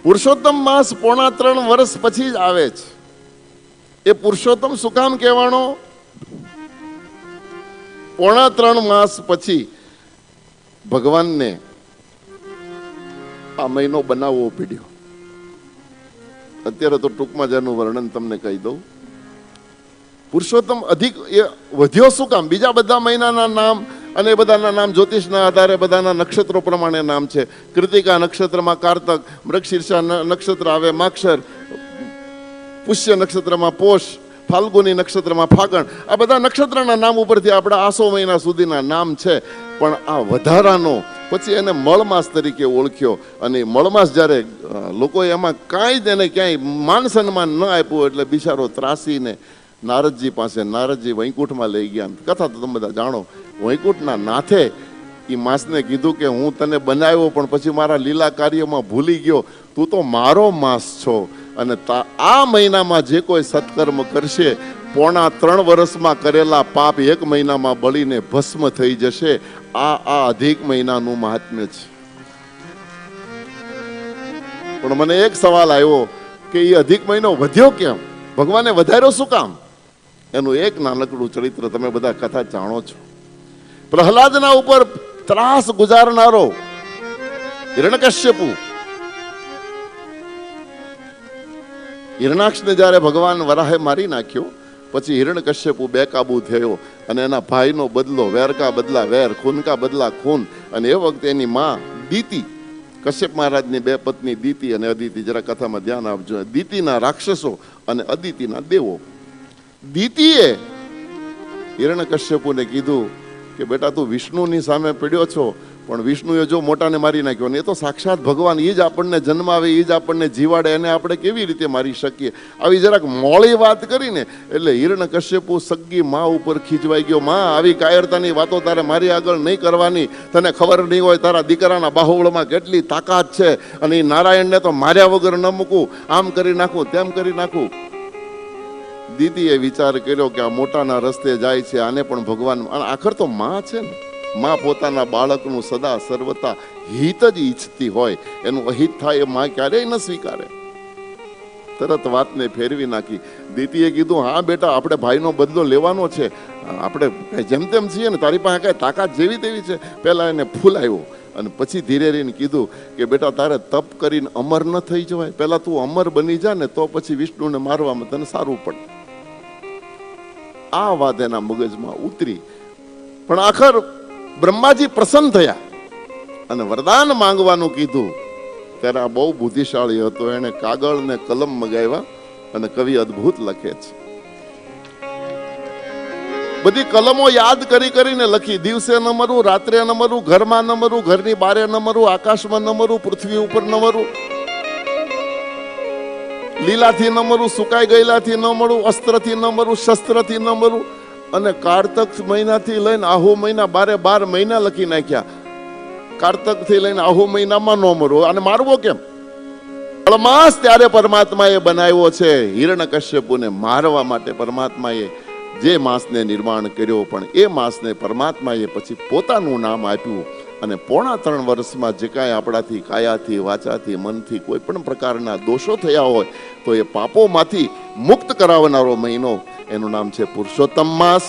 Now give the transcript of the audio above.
પુરુષોત્તમ માસ 3.5 વર્ષ પછી જ આવે છે. એ પુરુષોત્તમ શું કામ કહેવાનો? 3.5 માસ પછી ભગવાનને આ મહિનો બનાવવો પડ્યો. અત્યારે તો ટૂંકમાં જેનું વર્ણન તમને કહી દઉં. પુરુષોત્તમ અધિક એ વધ્યો શું કામ? બીજા બધા મહિનાના નામ અને બધાના નામ જ્યોતિષના આધારે બધાના નક્ષત્રો પ્રમાણે નામ છે. કૃતિકા નક્ષત્રમાં કારતક, મૃગશીર્ષા નક્ષત્ર આવે માક્ષર, પુષ્ય નક્ષત્રમાં પોષ, ફાલ્ગુની નક્ષત્રમાં ફાગણ. આ બધા નક્ષત્રના નામ ઉપરથી આપણા આસો મહિના સુધીના નામ છે. પણ આ વધારાનો પછી એને મળમાસ તરીકે ઓળખ્યો. અને મળમાસ જ્યારે લોકોએ એમાં કાંઈ જ એને ક્યાંય માન સન્માન ન આપ્યું એટલે બિચારો ત્રાસીને નારદજી પાસે, નારદજી વૈકુંઠમાં લઈ ગયા. કથા તો તમે બધા જાણો. વૈકુંઠના નાથે એ માસને કીધું કે હું તને બનાવ્યો પણ પછી મારા લીલા કાર્યમાં ભૂલી ગયો. તું તો મારો માસ છો અને આ મહિનામાં જે કોઈ સત્કર્મ કરશે 3.5 વર્ષમાં કરેલા પાપ 1 મહિનામાં બળીને ભસ્મ થઈ જશે. આ અધિક મહિનાનું મહાત્મ્ય છે. પણ મને એક સવાલ આવ્યો કે એ અધિક મહિનો વધ્યો કેમ? ભગવાને વધાર્યો શું કામ? એનું એક નાનકડું ચરિત્ર તમે બધા કથા જાણો છો. પ્રહલાદના ઉપર ત્રાસ ગુજારનારો હિરણ્યકશ્યપુ, હિરણાક્ષને જ્યારે ભગવાન વરાહે મારી નાખ્યો પછી હિરણ્યકશ્યપુ બેકાબુ થયો અને એના ભાઈનો બદલો, વેર કા બદલા વેર, ખૂન કા બદલા ખૂન. અને એ વખતે એની માં દીતિ, કશ્યપ મહારાજની 2 પત્ની દીતિ અને અદિતિ, જરા કથામાં ધ્યાન આપજો. દીતિના રાક્ષસો અને અદિતિના દેવો. દીતિએ હિરણ્યકશ્યપુને કીધું કે બેટા તું વિષ્ણુની સામે પડ્યો છો, પણ વિષ્ણુએ જો મોટાને મારી નાખ્યો. ને એ તો સાક્ષાત ભગવાન, એ જ આપણને જન્માવે, એ જ આપણને જીવાડે, એને આપણે કેવી રીતે મારી શકીએ? આવી જરાક મોળી વાત કરીને એટલે હિરણ્યકશ્યપુ સગ્ગી મા ઉપર ખીજવાઈ ગયો. માં, આવી કાયરતાની વાતો તારે મારી આગળ નહીં કરવાની. તને ખબર નહીં હોય તારા દીકરાના બાહુબળમાં કેટલી તાકાત છે અને એ નારાયણને તો માર્યા વગર ન મૂકું, આમ કરી નાખું, તેમ કરી નાખું. દીદીએ વિચાર કર્યો કે આ મોટાના રસ્તે જાય છે, આને પણ ભગવાન, આખર તો માં છે ને. માં પોતાના બાળકનું સદા સર્વતા હિત જ ઈચ્છતી હોય, એનું અહિત થાય એ માં ક્યારેય ન સ્વીકારે. તરત વાતને ફેરવી નાખી. દીદીએ કીધું હા બેટા, આપણે ભાઈનો બદલો લેવાનો છે, આપણે જેમ તેમ છીએ ને, તારી પાસે કઈ તાકાત જેવી તેવી છે. પહેલા એને ફૂલાવ્યો અને પછી ધીરે રહીને કીધું કે બેટા તારે તપ કરીને અમર ન થઈ જવાય? પહેલા તું અમર બની જા ને તો પછી વિષ્ણુને મારવામાં તને સારું પડે. આ વાત એના મગજમાં ઉતરી. પણ આખર બ્રહ્માજી પ્રસન્ન થયા અને વરદાન માંગવાનું કીધું. ત્યારે આ બહુ બુદ્ધિશાળી હતો. એને કાગળ ને કલમ મગાવ્યા અને કવિ અદ્ભુત લખે છે. બધી કલમો યાદ કરી કરીને લખી. દિવસે ન મરું, રાત્રે ન મરું, ઘરમાં ન મરું, ઘરની બારે ન મરું, આકાશમાં ન મરું, પૃથ્વી ઉપર ન મરું, લીલાથી ન મરું, સુકાઈ ગયેલાથી ન મળું, અસ્ત્રથી ન મરું, શસ્ત્રથી ન મરું. અને કારતક મહિનાથી લઈને આહુ મહિના 12 મહિના લખી નાખ્યા. કારતક થી લઈને આહુ મહિનામાં ન મરવો. અને મારવો કેમ? માસ ત્યારે પરમાત્માએ બનાવ્યો છે હિરણ્યકશ્યપુને મારવા માટે. પરમાત્માએ જે માસને નિર્માણ કર્યો, પણ એ માસને પરમાત્માએ પછી પોતાનું નામ આપ્યું. અને 3.5 વર્ષમાં જે કાંઈ આપણાથી કાયાથી, વાચાથી, મનથી કોઈ પણ પ્રકારના દોષો થયા હોય તો એ પાપોમાંથી મુક્ત કરાવનારો મહિનો, એનું નામ છે પુરુષોત્તમ માસ.